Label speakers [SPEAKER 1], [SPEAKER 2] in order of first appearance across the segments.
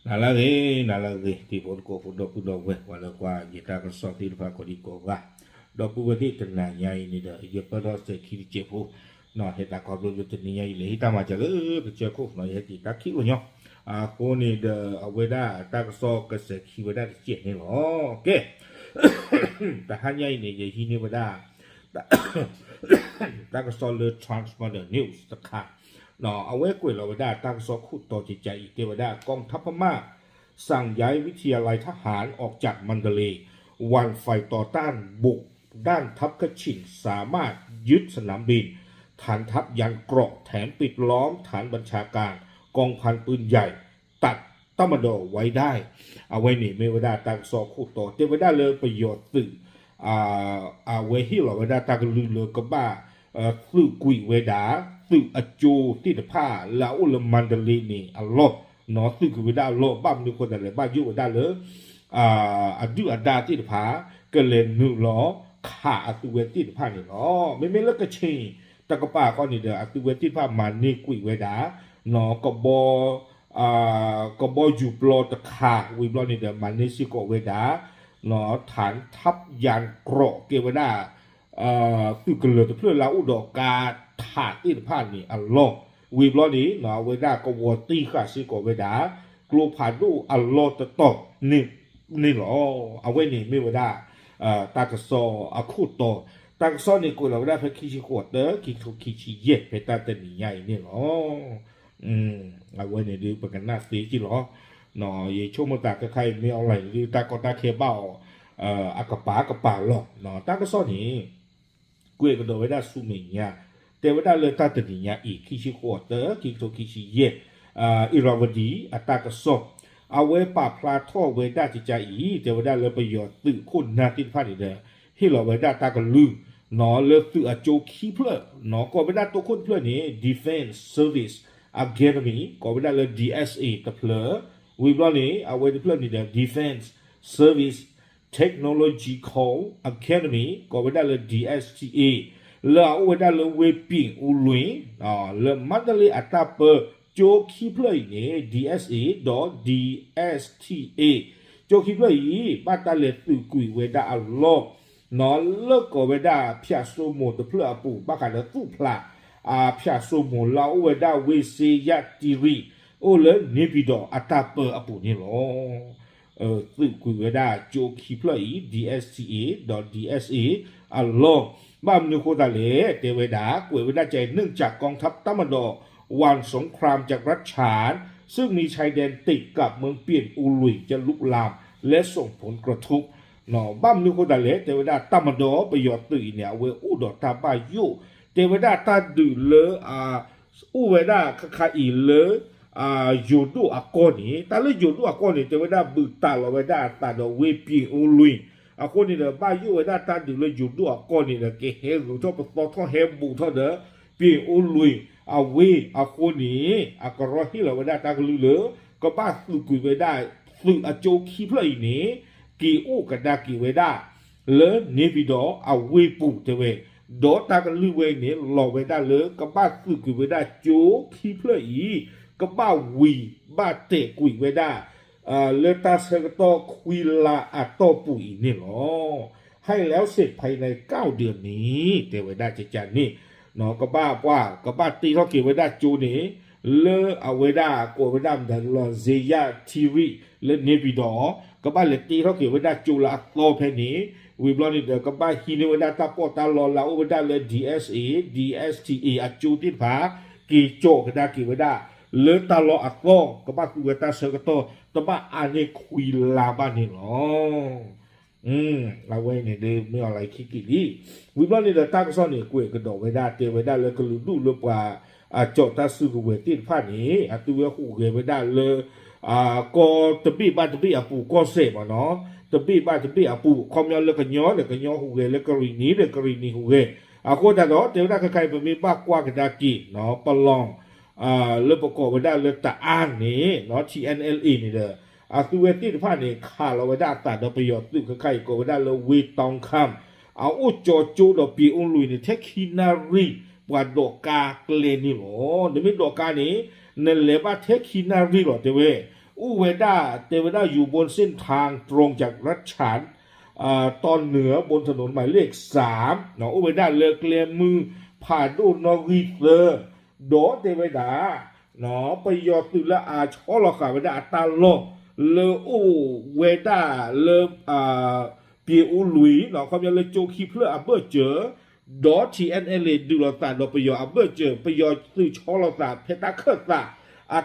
[SPEAKER 1] Nalagi ti pon ko pudo we wala kwa kita ko so ti pa ko di ko ga do pu ti tna nyai ni da ye pa do se ki che pu no he ta ko lu ti ni nyai le ta ma cha le che ko no ye ti ta ki ko nyo ko ni da we da ta ko so ka se ki we da che ni lo ke ta ha nyai ni ye hi ni we da ta ko so le transformer news ตะค่ะเนาะเอาไว้กุยเราไว้ได้ตั้งสอขุดต่อจิตใจอีกเทวดากองทัพพม่าสั่งย้ายวิทยาลัยทหารออกจากมันเดเลย์วันไฟต่อต้านบุกด้านทัพกระชินสามารถยึดสนามบินฐานทัพยันเกราะแถมปิดล้อมฐานบัญชาการกองพันปืนใหญ่ตัดตมโดไว้ได้เอาไว้นี่ไม่ว่าได้ตั้งสอขุดต่อเทวดาเลยประโยชน์สื่อเวฮิเราไว้ได้ตั้งลือเลยก็บ้าสื่อกุยเวดาสื่ออจูที่ตะผ้าแล้วอุลมันเดลีนี่อัลลอฮ์เนาะสื่อกุยเวดาโลบ้ามนึกคนอะไรบ้ายุเวดาเลยอดูอดาที่ตะผ้าก็เลยนึกล้อขาอตุเวที่ตะผ้านี่เนาะไม่เลิกกระชิงตะกป้าก็นี่เด้ออตุเวที่ตะผ้ามันนี่กุยเวดาเนาะก็บอยู่ปลอตะขาวิบลอนี่เด้อมันนี่สิกเวดาเนาะฐานทัพยานเกราะเกวดาคือกเลือเพื่อเราอุดกาถาที่ผ่านนี่อัลลอฮ์วีบล้อนี้เนาะเวดากวตีข้าสิกเวดากลัวผ่านดูอัลลอฮ์จะตอบนี่หรอเอาไว้นี่ไม่เวดาตากซออาคูโตตากซอนี่กูเราได้เพคิชิขวดเด้อคิชิเย็ดเพตาเตนี่ใหญ่นี่หรอเอาไว้นี่ดูประกันหน้าสีจิหรอเนาะยี่ช่วงมันตากใครไม่เอาอะไรหรือตากตาเคเบ้าอากระป๋าหรอเนาะตากซอนี่กูก็โดนไว้ได้สู้มีเนี่ยแต่ว่าได้เลยตาตนี่เนี่ยอีกคิชิขวดเด้อคิชิเย็ดอิราวดีอัตากซอเอาไว้ปราบพลาท่อเวด้าจิใจอีแต่ว่าได้เลยประโยชน์ตื่นคุณนาตินพาดีเด้อที่เราเวด้าตากลือเนาะเลือกตื่นโจคีเพลเนาะก็เวด้าตัวคนเพลนี้ Defense Service Academy ก็เวด้าเลย DSA ตะเพลวิบล้อนี้เอาไว้เพลนี้เด้อ Defense Service Technological Academy ก็เวด้าเลย DSTA แล้วเอาไว้ได้เลยเวปิงอุลุยแล้วมันเลยอัตราเปอร์โจคีเพลย์นี่ DSA ดอ DSTA โจคีเพลย์บ้านตาเลตุกุยเวดาอัลลอฮ์นอเลิกก็เวดาพิอาโซโมตเพลอปูบ้ากันเลตุพลาพิอาโซโมลาเวดาเวเซยาติรีโอเลเนบิดออัตราเปอร์อปูนี่หรอตุกุยเวดาโจคีเพลย์ DSTA ดอ DSA อัลลอฮ์บ้านนิโคตาเลเตเวดากุยเวดาใจเนื่องจากกองทัพตะมันดอวันสงครามจากรัฐฉานซึ่งมีชายแดนติดกับเมืองเปียนอูลุยจะลุกลามและส่งผลกระทบเนาะบ้ามนิโคดาเลเทวดาตามดอประโยชน์ตื่นเนี่ยเวอุดอตาบายุเทวดาตาดืเลอุเวดาคาอีเลยูดูอากอนี่ตาเลยูดูอากอนี่เทวดาบึกตาลเวดาตาดอเวเปียนอูลุยอากอนี่เดบายุเวดาตาดืเลยูดูอากอนี่เดเกเฮรุทอปตอทอเฮบุทอเดเปียนอูลุยอาเวอาโคนี้อากรอที่เราไว้ได้ตากลือเลยก็บ้าสื่อกุยไว้ได้สื่ออโจคีเพลย์นี้กีอูกระดากีไว้ได้เลยเนบิดออาเวปูเทเวดอตากลือเวนี้หล่อไว้ได้เลยก็บ้าสื่อกุยไว้ได้โจคีเพลย์ก็บ้าวีบ้าเตะกุยไว้ได้เลตาเซกโตคุยลาอัตโตปุยนี่หรอให้แล้วเสร็จภายใน9 เดือนนี้เทไว้ได้จะจันนี่เนาะก็บ้าว่าก็บ้าตีเขาเกี่ยวไว้ได้จูนี่เลอเอาไว้ได้กวไว้ได้แต่ลอเซียทีวีเลเนบิดอก็บ้าเลตีเขาเกี่ยวไว้ได้จูละโลเพนี้วิบลอนี่เดี๋ยวก็บ้าฮีนไว้ได้ตาปอตาลอลาไว้ได้เลย DSA DSTA อจูที่ผากีโจก็ได้เกี่ยวไว้ได้เลอตาลออักโลก็บ้าคุยตาเซกโตตบ้าอันนี้คุยลาบ้านนี่หรอเราไว้เนี่ยเดิมไม่อะไรคิดกี่ดีวิบัติเนี่ยตั้งซ่อนเนี่ยกูเองก็ดอกไว้ได้เตะไว้ได้เลยก็รู้ดูเรื่องว่าโจทย์ตาซื้อกูเวทีผ่านนี้ตัวหูเกไว้ได้เลยก็ตะบี้บ้านตะบี้ปูก็เสพเนาะตะบี้บ้านตะบี้ปูความยาวเลยก็ย้อนเลยก็ย้อนหูเกเลยก็รีนี้เลยก็รีนี้หูเกคนแต่เนาะเดี๋ยวได้ใครเป็นมีบ้ากว่ากันดากีเนาะปลองเรื่องประกอบไว้ได้เลยตะอ้างนี้เนาะ TNLE นี่เด้อตัวเวทีผ่านนี้ขาเราไว้ได้ตัดประโยชน์ตึกใครก็ไว้ได้เลยวีตองคำเอาอุจจูดอกปีอุ้งลุยนี่เทคินารีว่าดอกกาเกลนี่หรอเดี๋ยวมีดอกกานี้นั่นเลยว่าเทคินารีหรอเดี๋ยว อุเวดาเทวดาอยู่บนเส้นทางตรงจากรัชฉานตอนเหนือบนถนนหมายเลข3เนาะอุเวดาเลิกเลียมือผ่านดูนอริเตอร์โดเทวดาเนาะไปยอตุละอาชอลขาเวดาตาโลเลอุเวดาเลเปียอุลุยเนาะเขาจะเลยโจคีเพลอเบอร์เจอดอทีเอ็นเอเลดูลตาดอไปยออเบอร์เจอไปยอซื้อชอลตาเพตาเคตา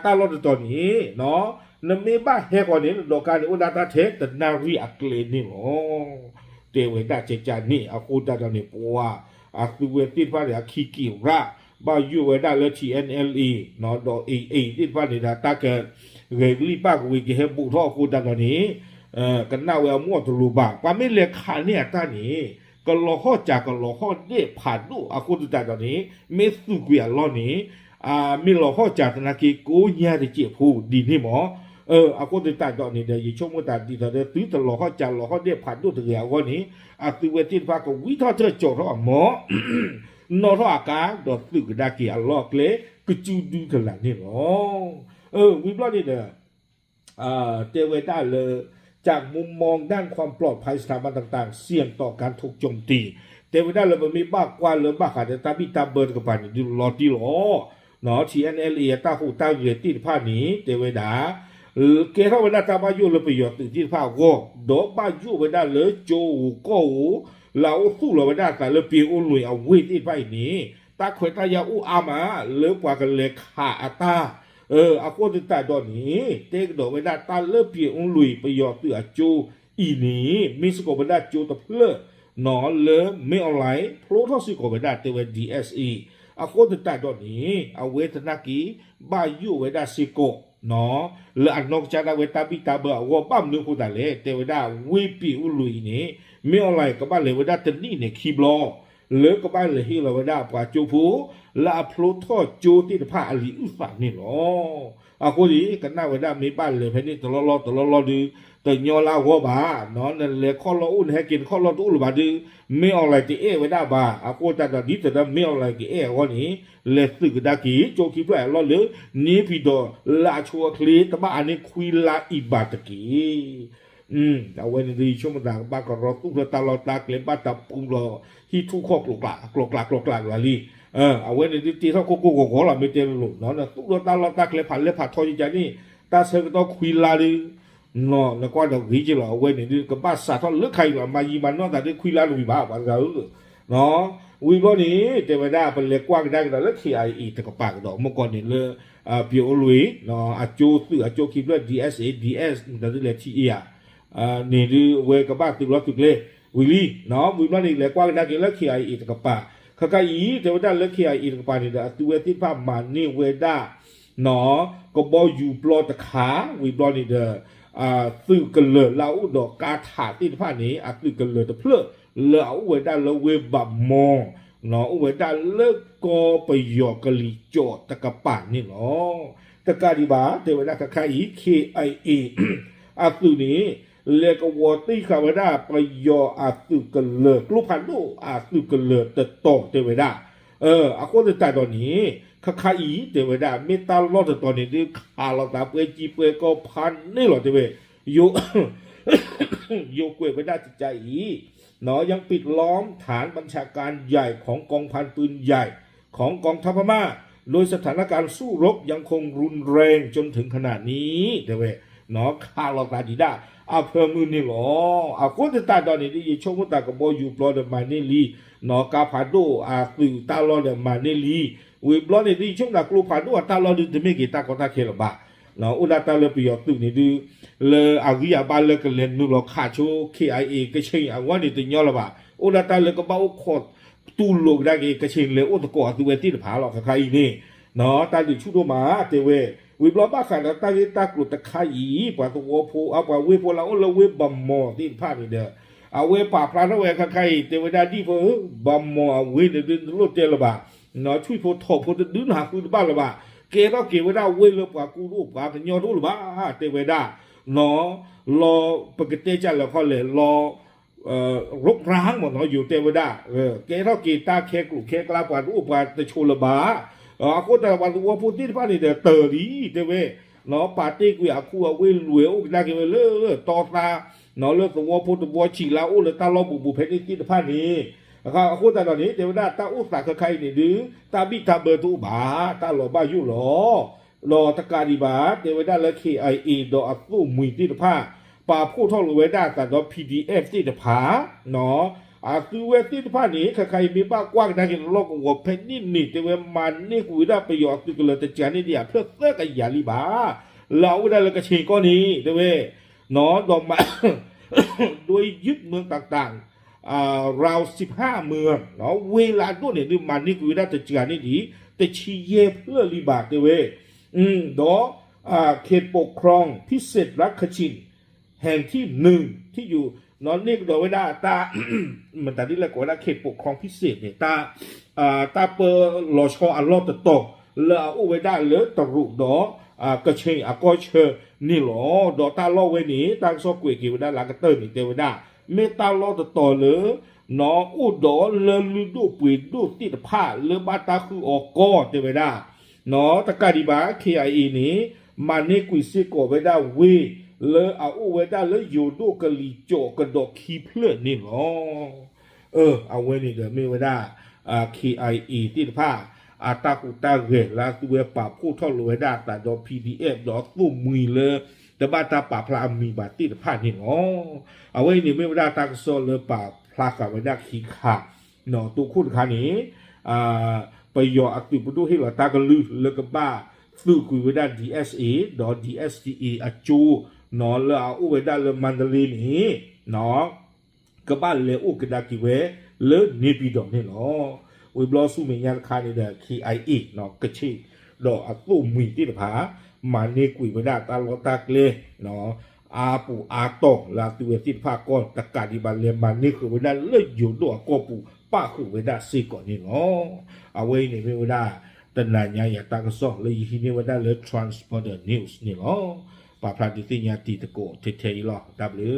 [SPEAKER 1] ตาโลตอนนี้เนาะนเมบ้าเฮกอนนี้ดอกการอุดาตาเทตนารีอักเลนี่โอเทวดาเจจานี่อาคูดาตอนนี้ปัวอาคูเวติฟ้าเดียคิกิระบายูเวดาเลทีเอ็นเอลีเนาะดอเอติฟ้าเดียตาเกเรกลีปากวิกิเฮบุทอคูดาตอนนี้กันน่าเวลมั่วตุลูบาปาไม่เลียขาเนี่ยตานี้ก็รอข้อจากก็รอข้อเด็ผ่านดูอาคูดาตอนนี้เมสุกุยาล้อนี้มีรอข้อจากนากีกูญาติเจียผู้ดีนี่หมออากูติดตามตอนนี้เดี๋ยวยิ่งชมกันตาดีตอนเดี๋ยวตื้อตลอดข้อจานหลอข้อเดียผ่านดูถึงอย่างวันนี้ตื้อเวทีฟ้าก็วิทาเธอโจทย์หมอนอทอากาดอตื้อกระดากีอัลลอฮ์เลยก็จูดูกันหลังนี่หรอวิบล้อนี่เด้อเทวดาเลยจากมุมมองด้านความปลอดภัยสถาบันต่างๆเสี่ยงต่อการถูกโจมตีเทวดาเลยมันมีบ้ากว่าเลยบ้าขาดแต่ตาบิตาเบิร์ดกับปานดูรอตีหรอเนาะทีเอ็นเอลตาหูตาเรติผ้านี้เทวดาเกล้าเวลาตาบายุเลยไปหยอดตื่นที่ผ้าก็ดอกบายุเวลาเลยโจก็เราสู้เราเวลาแต่เลยเปียอุ่นลุยเอาวิ่งที่ไปนี้ตาขวยตายาอูอามาเลือกว่ากันเลยขาตาอากูติดตาดอนนี้เด็กดอกเวลาตาเลือกเปียอุ่นลุยไปหยอดตื่นโจอีนี้มีสกอเวลาโจตะเพลนอเลยไม่ออนไลน์โปรทอสิกอเวลาเทวดีเอสอีอากูติดตาดอนนี้เอาเวทนากีบายุเวลาสิโกเนาะเลอันนอกจากนั้นเวทาบิตาเบอว่าบ้ามนึกพูดอะไรเทวดาวิปีอุลุยนี่ไม่อะไรก็บ้านเลยเวลาเตนี่เนี่ยคีบลอเลิกก็บ้านเลยที่เราเวลาปาจูพูละพลุทอจูที่ผ้าอลีอุสานนี่เนาะคนนี้กันหน้าเวลามีบ้านเลยเพนี่ตลอดดูแต่ยอลาหัวบาเนาะนั่นเลยข้อละอุ่นให้กินข้อละอุ่นบาดูไม่อะไรที่เวลาบาคนแต่ตอนนี้แต่ละไม่อะไรที่วันนี้เลยสึกดากีโจคิดว่าเราเลยนี่พี่ดอลาชัวคลีแต่บ้านนี้คุยลาอิบาตกีเอาไว้ในดีช่วงต่างบ้านก็รอตุ้งตาเราตาเกล็ดบ้านตับปุงรอที่ทุกข้อกลกหลาลีเอาไว้ในดีที่เขาโกโก้ของเราไม่เจอหลุดเนาะตุ้งตาเราตาเกล็ดผ่านเล็บผ่านทอจิจานี่ตาเสือก็ต้องคุยลาดีเนาะแล้วก็เราวิจิเราเอาไว้ในดีกับบ้านสาทอเลือกใครหรอมายีมันเนาะแต่ได้คุยลาลุยบ้าวันเราเนาะวิบนี้เทวดาเป็นเล็กกว้างได้กันแล้วขี้ไออีแต่กับปากดอกเมื่อก่อนเนี่ยเลยเปียวลุยเนาะอาโจสื่ออาโจคิดว่า DS แต่ที่เล็กที่นี่ดูเวกับบ้านตึกรถตึกเล่วิลี่เนาะวิลี่เล็กกว้างได้กันแล้วขี้ไออีแต่กับปากข้าก็อีเทวดาเล็กขี้ไออีแต่กับปากนี่ตัวที่ภาพมันนี่เวดาเนาะก็บอกอยู่ปลอดตะขาวิบนี่เด้อสื่อกันเลยเราดอกกาถาที่ภาพนี้สื่อกันเลยแต่เพื่อเราเวดาเราเวบับมองเนาะเวดาเลิกก็ไปหยอกกะลีโจตะกะป่านนี่เนาะตะกาดีบาเทวดาคาคาอี KIA สื่อนี้เลกวอตี้คาเวดาไปหยอสื่อกันเลยกลุ่มพันธุ์สื่อกันเลยแต่โตเทวดาคนแต่ตอนนี้คาคาอีเทวดาเมตาลอดตอนนี้ที่ขาเราตาเปจีเปก็พันนี่หรอเทวโยโยกเวดาจิตใจอีเนาะยังปิดล้อมฐานบัญชาการใหญ่ของกองพันปืนใหญ่ของกองทัพพม่าโดยสถานการณ์สู้รบยังคงรุนแรงจนถึงขนาดนี้เดี๋ยวเนาะข้าเราตาดีได้เพิ่มมือนี่หรอคนจะตาตอนนี้ที่ชมตากับโบอยู่ปลอดมาเนลีเนาะกาพาโดสื่อตาลอดมาเนลีวิบล้อนี่ที่ช่วงนักลูกพาโดตาลอดจะไม่กี่ตาก็ตาเคลบะเนาะอุดาตาเลปียตุนี่ดูเลยอากิยาบาเลกันเลยนู่นเราขาดโช KIA ก็เช่นวันนี้ติดยอละบ่าอุดาตาเลก็บ้าขดตูโลกได้ก็เช่นเลยอุตโกะตัวเวทีผาหรอกใครนี่เนาะตาดิชุดมาเทเววิบล้อบ้าขันตาดิตากรุตะไคอีป่าตัวโพเอาป่าเวโพเราเราเวบัมมอที่ภาพนี่เด้อเอาเวป่าพระนเวใครเทวดาดีเฟอบัมมอเวเดินรถเจละบ่าเนาะช่วยโพทอโพดึงหาคุยบ้านละบ่าเกล้าเกวดาเวลป่ากูรูป่ากันยอดูละบ่าเทวดาเนาะรอปกติจะแล้วเขาเลยรอรกร้างหมดเนาะอยู่เทวดาเกล้าเกตาเคกลุเคกลาปารูปาตะโชลบาคนแต่วันว่าพูดที่พานี่เดเตอร์ดีเทเว เนาะปาร์ตี้กูอยากกูเอาเวรวยอุกได้กันเลยต่อตาเนาะเรื่องสวพุทธบัวฉีลาอุเลยตาลอบุเพชรที่ผ้านี้นะครับกูแต่ตอนนี้เทวดาตาอุสาใครนี่ดื้อตาบิตาเบอร์ตูบาตาหล่อบ้าอยู่หรอรอตะการีบาเทวดาและKIAดออัตุมุยที่ผ้าป่าผู้ท่องเวดาแต่ดอ PDF ที่ผาเนาะคือเวทีที่ผ่านนี้ใครมีบ้ากว้างได้เห็นโลกหัวเพนนี่แต่เวมันนี่กูได้ประโยชน์คือเลยแต่จานี่เดียเพื่อเสื้อกันยาลีบาเราได้เลยกระชิงก้อนนี้แต่เวเนาะดอกไม้ โดยยึดเมืองต่างๆราว15เมืองเนาะเวลาด้วยเนี่ยมันนี่กูได้แต่จานี่ดีแต่ชีเย่เพื่อลีบาแต่เวดอเขตปกครองพิเศษรักชินแห่งที่1ที่อยู่นอนนี่โดยว่าตา มันตาที่แรกว่าเขตปกครองพิเศษเนี่ยตาเปอร์ลอชออัลลอตโตเลออุเวดาเลอตรุดอกระเชงอากอเชนี่หรอดอตาลอเวนี้ตาซอกเวกิวดาลากเตอร์นี่เตวดาเมตาลอตโตเลอนออุดอเลลุดูปุยดูติดผ้าเลบาตาคือออกอเตวดานอตะการิบา KIE นี้มันนี่กุยซิโกเวดาเวเลเอาเวดาเลอยู่ดูกะลีโจกระดอกคีเพื่อนนี่หรอเอาเวนี่เดี๋ยวไม่เวดาKIE ติดผ้าตากูตาเกลาตัวป่าผู้ท่องเวดาแต่ดอ PDF ดอตู้มือเลยแต่บ้านตาป่าพลามีบาติดผ้านี่หรอเอาเวนี่ไม่เวดาตากโซเลยป่าพลากับเวดาคีขาเนาะตัวคุณขานี้ไปยออักติบุตุให้เราตากลือเลยกับบ้าซื้อคุยเวดา DSA ดอ DSTE อจูนอนเลเอาเวดาเลมันดาลีนี่เนาะกับบ้านเลอุกดากิเวเลนี่ปีดอกนี่เนาะวิบลอสูเมียนคานี่เดอ KIE เนาะกะชิดอกอัตุมีติดผามันนี่กุยเวดาตาลอตากเลเนาะอาปูอาโตลาตัวติดผาก่อนตะกาดิบันเลมันนี่คือเวดาเลอยู่ดอกกอปูป้าคือเวดาซีก่อนนี่เนาะเอาไว้นี่เวดาแต่นายอย่าตากระซอกเลยที่นี่เวดาเล Transporter News นี่เนาะป่าพลาดิติญาติตะโกเทๆหรอ W